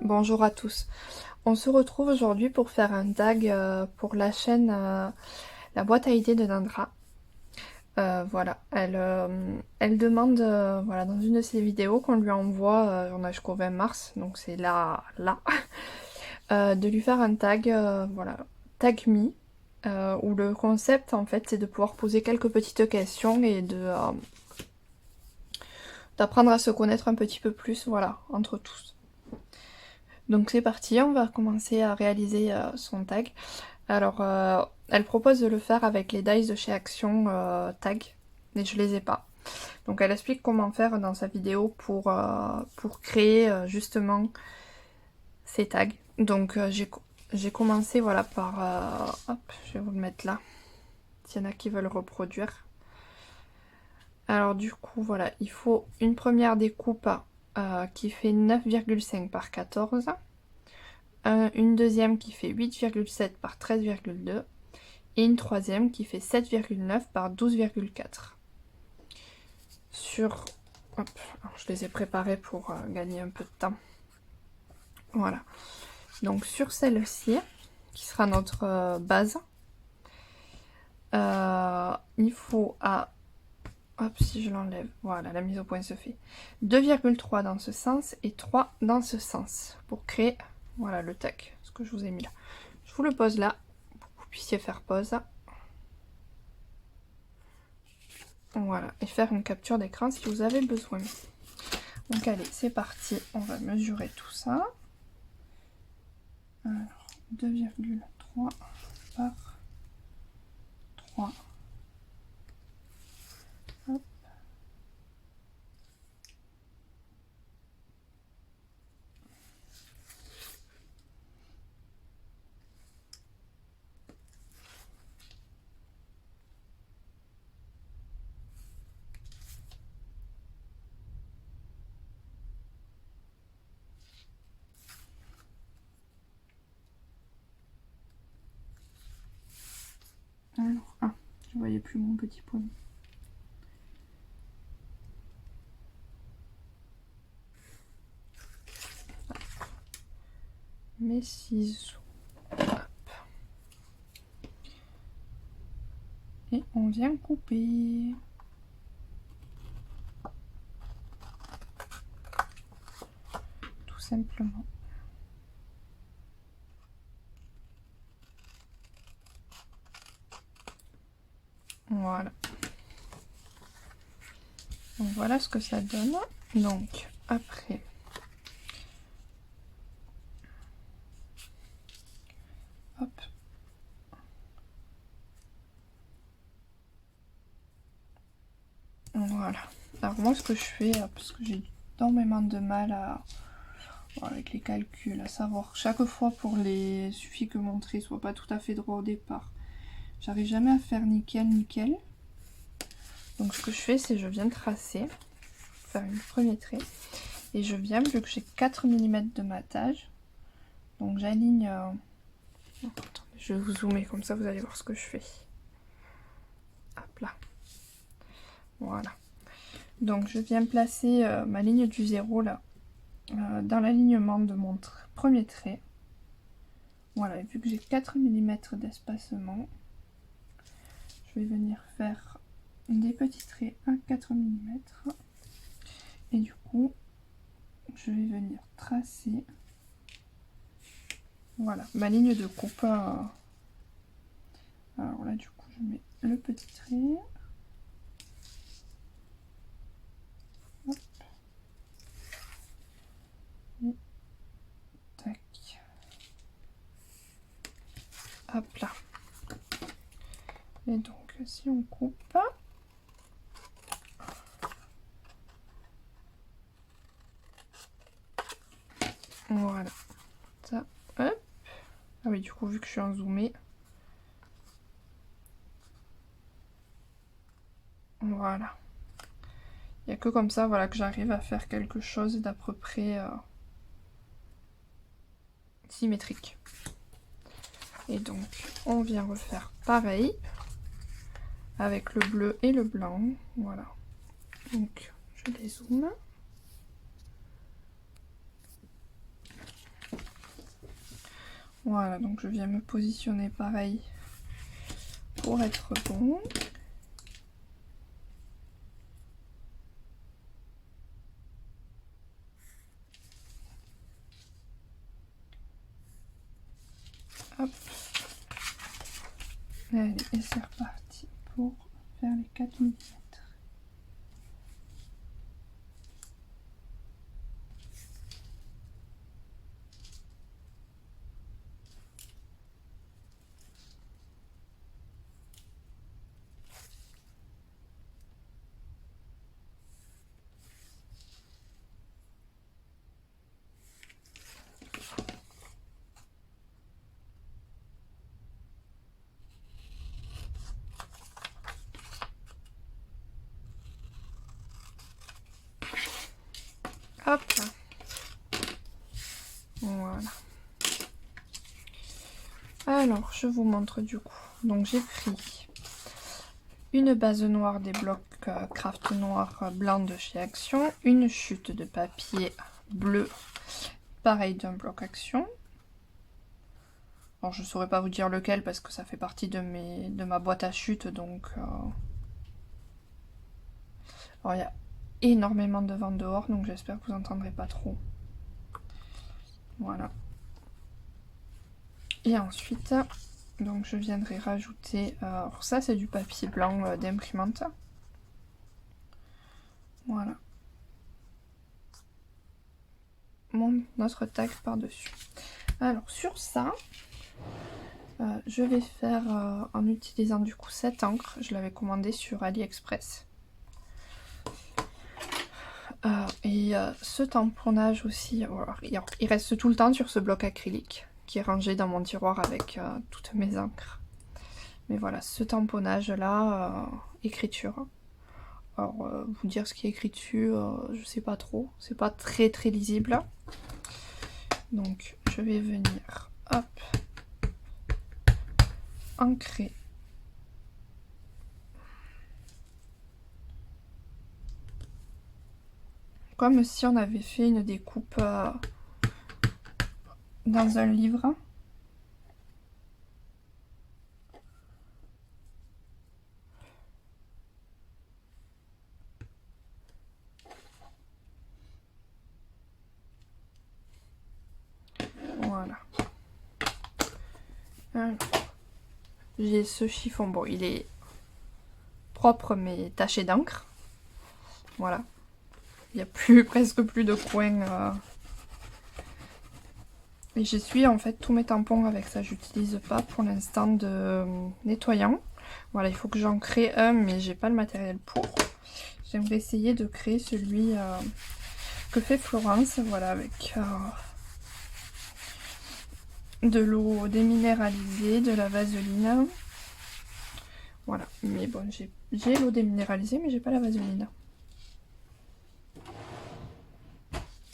Bonjour à tous. On se retrouve aujourd'hui pour faire un tag pour la chaîne La boîte à idées de Nandra. Voilà, elle demande voilà, dans une de ses vidéos qu'on lui envoie, on a jusqu'au 20 mars, donc c'est là, de lui faire un tag, voilà, tag me, où le concept en fait c'est de pouvoir poser quelques petites questions et d'apprendre à se connaître un petit peu plus, voilà, entre tous. Donc c'est parti, on va commencer à réaliser son tag. Alors, elle propose de le faire avec les dies de chez Action Tag, mais je les ai pas. Donc elle explique comment faire dans sa vidéo pour créer justement ces tags. Donc j'ai commencé voilà par... hop, je vais vous le mettre là, s'il y en a qui veulent reproduire. Alors du coup, voilà, il faut une première découpe qui fait 9,5 par 14. Une deuxième qui fait 8,7 par 13,2. Et une troisième qui fait 7,9 par 12,4. Sur... Hop, alors je les ai préparés pour gagner un peu de temps. Voilà. Donc sur celle-ci, qui sera notre base, il faut à... Hop, si je l'enlève, voilà, la mise au point se fait. 2,3 dans ce sens et 3 dans ce sens pour créer, voilà, le tag, ce que je vous ai mis là. Je vous le pose là, pour que vous puissiez faire pause. Voilà, et faire une capture d'écran si vous avez besoin. Donc allez, c'est parti, on va mesurer tout ça. Alors, 2,3 par 3. Hop. Alors, je voyais plus mon petit point. Mes ciseaux. Hop. Et on vient couper. Tout simplement. Voilà. Donc voilà ce que ça donne. Donc après, hop. Voilà. Alors moi ce que je fais, parce que j'ai énormément de mal avec les calculs, à savoir chaque fois pour les suffit que mon trait soit pas tout à fait droit au départ. J'arrive jamais à faire nickel. Donc ce que je fais, c'est je viens tracer, faire un premier trait, et je viens, vu que j'ai 4 mm de matage, donc j'aligne... Attendez, je vais vous zoomer, comme ça vous allez voir ce que je fais. Hop là. Voilà. Donc je viens placer ma ligne du 0 là, dans l'alignement de mon premier trait. Voilà, et vu que j'ai 4 mm d'espacement, je vais venir faire des petits traits à 4 mm. Et du coup, je vais venir tracer, voilà, ma ligne de coupe. Alors là, du coup, je mets le petit trait. Hop. Et tac. Hop là. Et donc, si on coupe... Voilà. Ça, hop. Ah oui, du coup, vu que je suis en zoomé. Voilà. Il n'y a que comme ça, voilà, que j'arrive à faire quelque chose d'à peu près symétrique. Et donc, on vient refaire pareil avec le bleu et le blanc. Voilà. Donc, je dézoome. Voilà, donc je viens me positionner pareil pour être bon. Hop. Allez, et c'est reparti pour faire les 4 mm. Hop là. Voilà. Alors, je vous montre du coup. Donc j'ai pris une base noire des blocs craft noir blanc de chez Action, une chute de papier bleu, pareil d'un bloc Action. Alors je saurais pas vous dire lequel parce que ça fait partie de ma boîte à chute, donc... Alors il y a énormément de vent dehors, donc j'espère que vous n'entendrez pas trop. Voilà. Et ensuite, donc je viendrai rajouter... alors ça c'est du papier blanc d'imprimante. Voilà. Notre tag par-dessus. Alors sur ça, je vais faire en utilisant du coup cette encre. Je l'avais commandée sur AliExpress. Et ce tamponnage aussi, alors, il reste tout le temps sur ce bloc acrylique qui est rangé dans mon tiroir avec toutes mes encres. Mais voilà, ce tamponnage là, écriture. Alors vous dire ce qui est écrit dessus, je sais pas trop, c'est pas très lisible. Donc je vais venir, hop, ancrer. Comme si on avait fait une découpe dans un livre. Voilà. J'ai ce chiffon, bon il est propre mais taché d'encre. Voilà. Il n'y a presque plus de coins. Et j'essuie en fait tous mes tampons avec ça. J'utilise pas pour l'instant de nettoyant. Voilà, il faut que j'en crée un, mais j'ai pas le matériel pour. J'aimerais essayer de créer celui que fait Florence, voilà, avec de l'eau déminéralisée, de la vaseline. Voilà, mais bon, j'ai l'eau déminéralisée, mais j'ai pas la vaseline.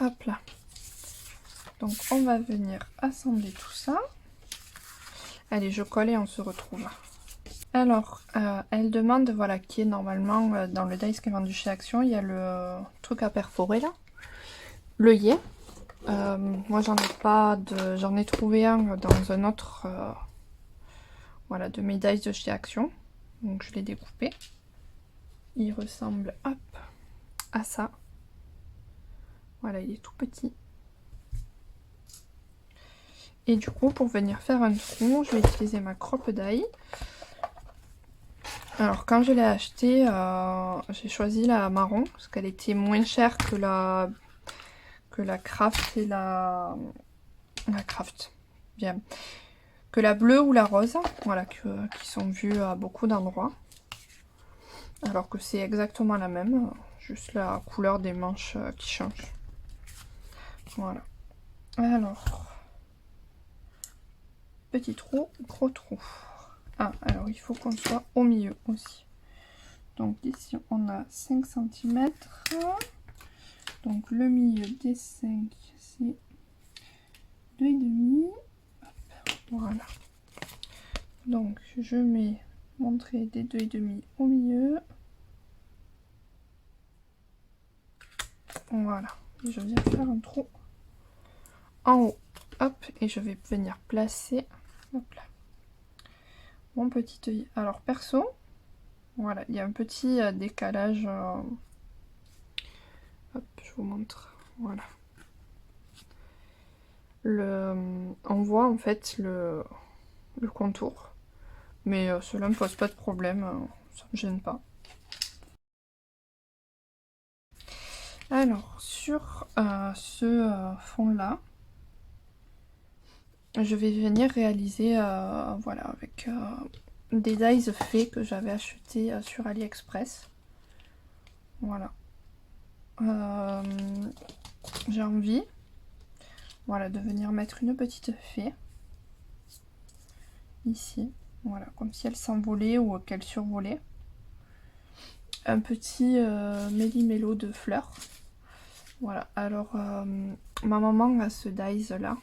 Hop là. Donc on va venir assembler tout ça. Allez, je colle et on se retrouve. Alors, elle demande, voilà, qui est normalement dans le dice qui est vendu chez Action, il y a le truc à perforer là, l'œillet. Moi j'en ai pas de, j'en ai trouvé un dans un autre, voilà, de mes dice de chez Action. Donc je l'ai découpé. Il ressemble, hop, à ça. Voilà, il est tout petit. Et du coup, pour venir faire un trou, je vais utiliser ma crop die. Alors quand je l'ai acheté, j'ai choisi la marron parce qu'elle était moins chère que la craft et la craft, bien, que la bleue ou la rose, voilà, qui sont vues à beaucoup d'endroits. Alors que c'est exactement la même, juste la couleur des manches qui change. Voilà. Alors, petit trou, gros trou. Ah, alors il faut qu'on soit au milieu aussi. Donc ici on a 5 cm. Donc le milieu des 5, c'est 2,5. Voilà. Donc je mets mon trait des 2,5 au milieu. Voilà. Et je viens faire un trou en haut. Hop, et je vais venir placer, hop là, mon petit œillet. Alors perso, voilà, il y a un petit décalage. Hop, je vous montre. Voilà. On voit en fait le contour. Mais cela ne me pose pas de problème. Ça me gêne pas. Alors, sur ce fond-là, je vais venir réaliser, voilà, avec des dies faits que j'avais achetés sur AliExpress. Voilà. J'ai envie, voilà, de venir mettre une petite fée ici, voilà, comme si elle s'envolait ou qu'elle survolait. Un petit méli-mélo de fleurs. Voilà, alors ma maman a ce dies là.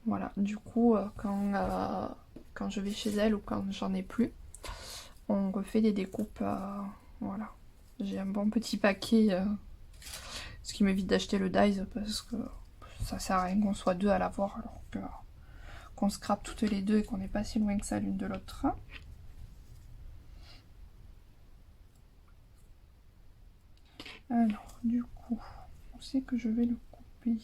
Voilà, du coup, quand je vais chez elle ou quand j'en ai plus, on refait des découpes. Voilà, j'ai un bon petit paquet, ce qui m'évite d'acheter le dies parce que ça sert à rien qu'on soit deux à l'avoir alors qu'on scrape toutes les deux et qu'on n'est pas si loin que ça l'une de l'autre. Alors, du coup, on sait que je vais le couper.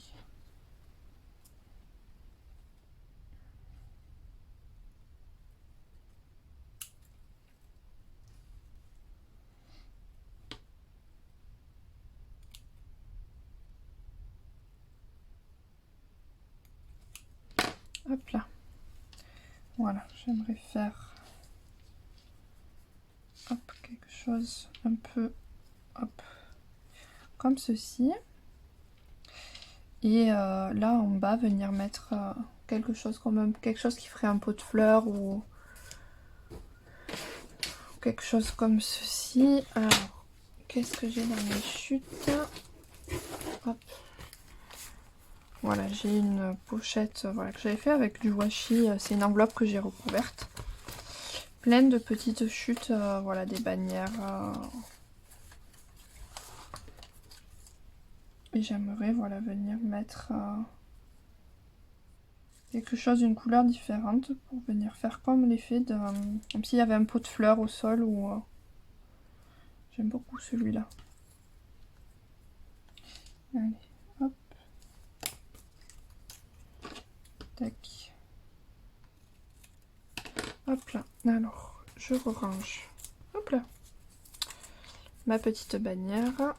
Hop là. Voilà, j'aimerais faire hop, quelque chose un peu hop, comme ceci. Et là en bas, venir mettre quelque chose qui ferait un pot de fleurs ou quelque chose comme ceci. Alors, qu'est-ce que j'ai dans mes chutes? Hop. Voilà, j'ai une pochette voilà, que j'avais fait avec du washi. C'est une enveloppe que j'ai recouverte. Pleine de petites chutes, voilà, des bannières. Et j'aimerais voilà, venir mettre quelque chose d'une couleur différente pour venir faire comme l'effet de... comme s'il y avait un pot de fleurs au sol ou... J'aime beaucoup celui-là. Allez, hop. Tac. Hop là. Alors, je range. Hop là. Ma petite bannière.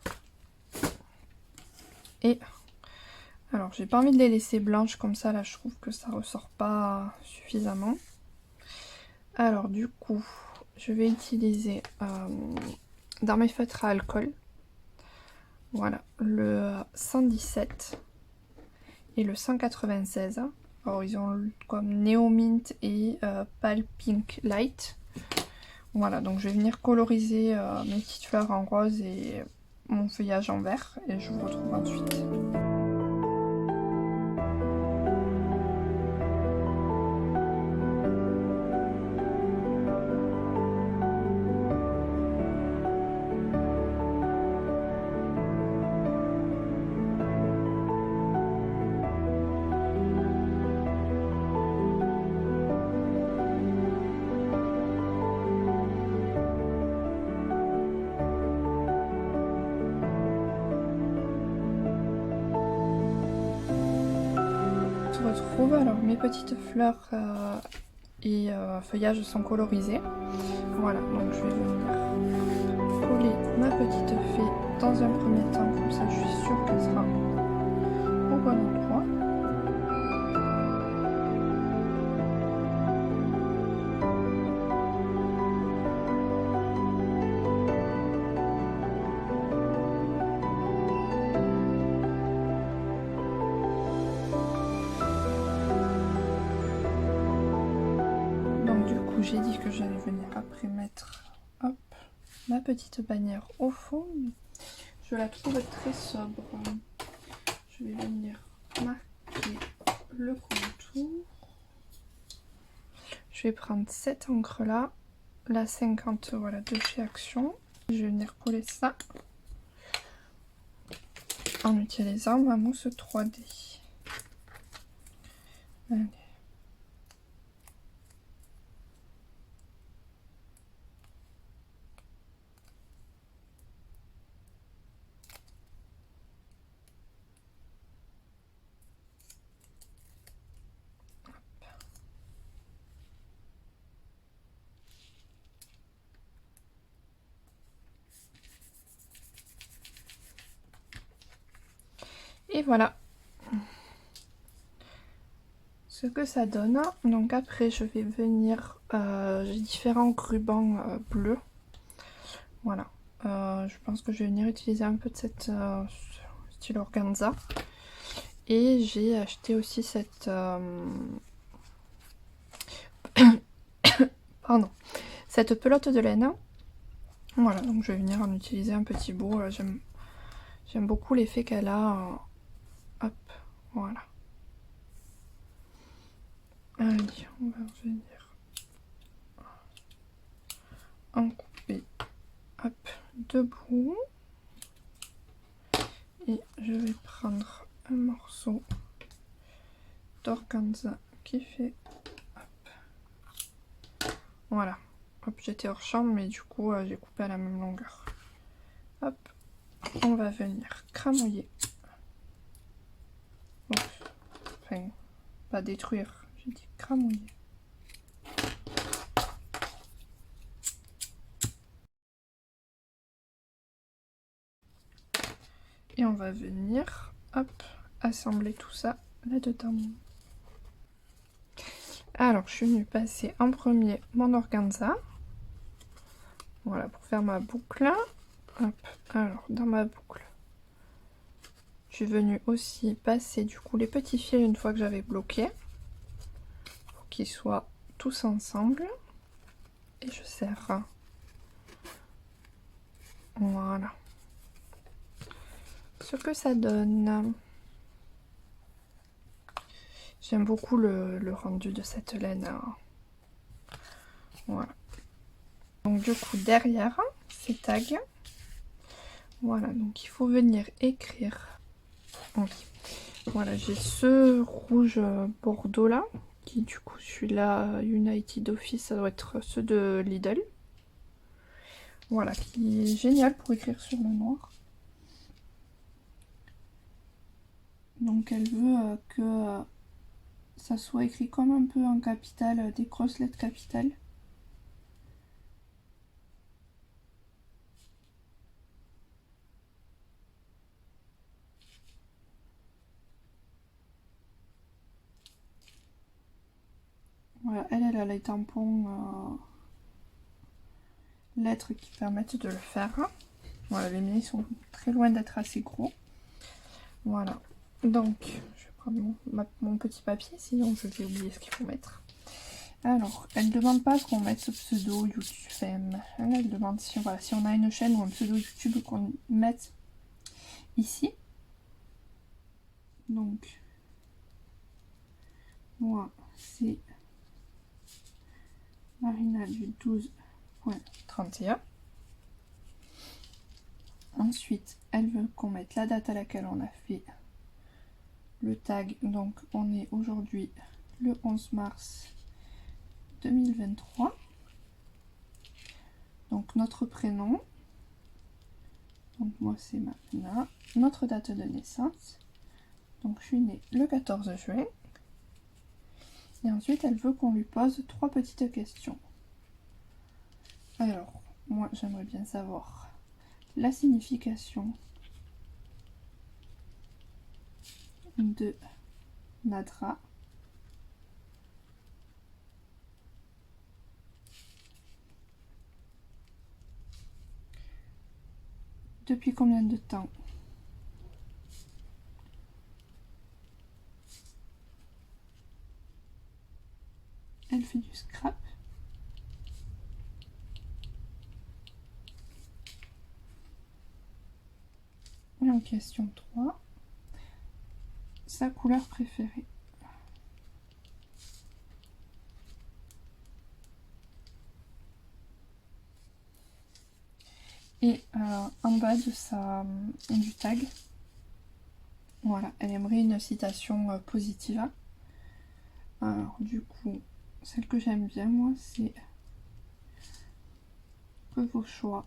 Et... alors, j'ai pas envie de les laisser blanches comme ça. Là, je trouve que ça ressort pas suffisamment. Alors, du coup, je vais utiliser dans mes feutres à alcool. Voilà, le 117 et le 196. Alors ils ont comme Neo Mint et Pale Pink Light. Voilà, donc je vais venir coloriser mes petites fleurs en rose et mon feuillage en vert. Et je vous retrouve ensuite. Retrouve alors mes petites fleurs et feuillages sont colorisés. Voilà, donc je vais venir coller ma petite fée dans un premier temps, comme ça je suis sûre qu'elle sera au bon endroit. J'ai dit que j'allais venir après mettre hop, ma petite bannière au fond. Je la trouve très sobre. Je vais venir marquer le contour. Je vais prendre cette encre là, la 50 voilà, de chez Action. Je vais venir coller ça en utilisant ma mousse 3D. Allez. Et voilà ce que ça donne. Donc après je vais venir, j'ai différents rubans bleus. Voilà, je pense que je vais venir utiliser un peu de cette style organza. Et j'ai acheté aussi cette pardon, cette pelote de laine. Voilà, donc je vais venir en utiliser un petit bout. J'aime beaucoup l'effet qu'elle a. Hop, voilà. Allez, on va venir en couper, hop, deux bouts. Et je vais prendre un morceau d'organza qui fait, hop, voilà. Hop, j'étais hors champ, mais du coup, j'ai coupé à la même longueur. Hop, on va venir cramouiller. Enfin, pas détruire, j'ai dit cramouiller. Et on va venir, hop, assembler tout ça là-dedans. Alors, je suis venue passer en premier mon organza. Voilà, pour faire ma boucle. Hop, alors, dans ma boucle, je suis venue aussi passer du coup les petits fils une fois que j'avais bloqué. Pour qu'ils soient tous ensemble. Et je serre. Voilà. Ce que ça donne. J'aime beaucoup le rendu de cette laine. Voilà. Donc du coup derrière ces tags, voilà, donc il faut venir écrire. Oui. Voilà, j'ai ce rouge bordeaux là, qui du coup celui-là United Office, ça doit être ceux de Lidl. Voilà, qui est génial pour écrire sur le noir. Donc elle veut que ça soit écrit comme un peu en capital, des grosses lettres capitales. Voilà, elle a les tampons lettres qui permettent de le faire. Voilà, les miens sont très loin d'être assez gros. Voilà, donc je vais prendre mon petit papier, sinon je vais oublier ce qu'il faut mettre. Alors, elle ne demande pas qu'on mette ce pseudo YouTube. Elle demande si, voilà, si on a une chaîne ou un pseudo YouTube qu'on mette ici. Donc, moi, c'est Marina du 12.31. Ensuite, elle veut qu'on mette la date à laquelle on a fait le tag. Donc, on est aujourd'hui le 11 mars 2023. Donc, notre prénom. Donc, moi, c'est Marina. Notre date de naissance. Donc, je suis née le 14 juin. Et ensuite, elle veut qu'on lui pose 3 petites questions. Alors, moi, j'aimerais bien savoir la signification de Nadra. Depuis combien de temps elle fait du scrap? Et en question 3, sa couleur préférée. Et en bas de du tag, voilà, elle aimerait une citation positive. Alors du coup, celle que j'aime bien moi, c'est que vos choix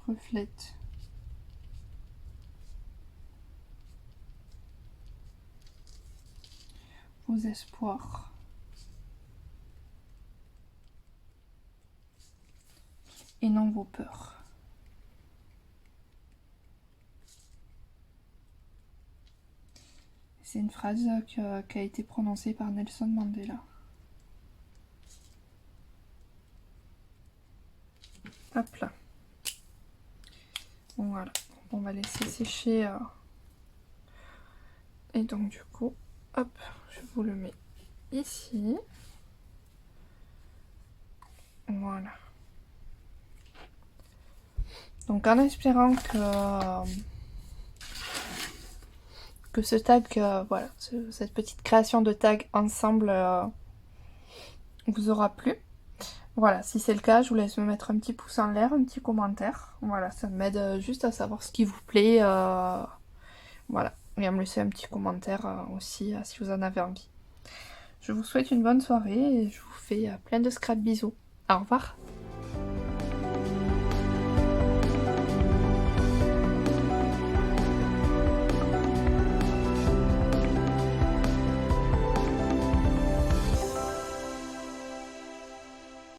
reflètent vos espoirs et non vos peurs. C'est une phrase qui a été prononcée par Nelson Mandela. Hop là. Bon, voilà. On va laisser sécher. Et donc du coup, hop, je vous le mets ici. Voilà. Donc en espérant que ce tag, voilà, cette petite création de tag ensemble vous aura plu. Voilà, si c'est le cas, je vous laisse me mettre un petit pouce en l'air, un petit commentaire. Voilà, ça m'aide juste à savoir ce qui vous plaît. Voilà, et à me laisser un petit commentaire aussi si vous en avez envie. Je vous souhaite une bonne soirée et je vous fais plein de scrap bisous. Au revoir.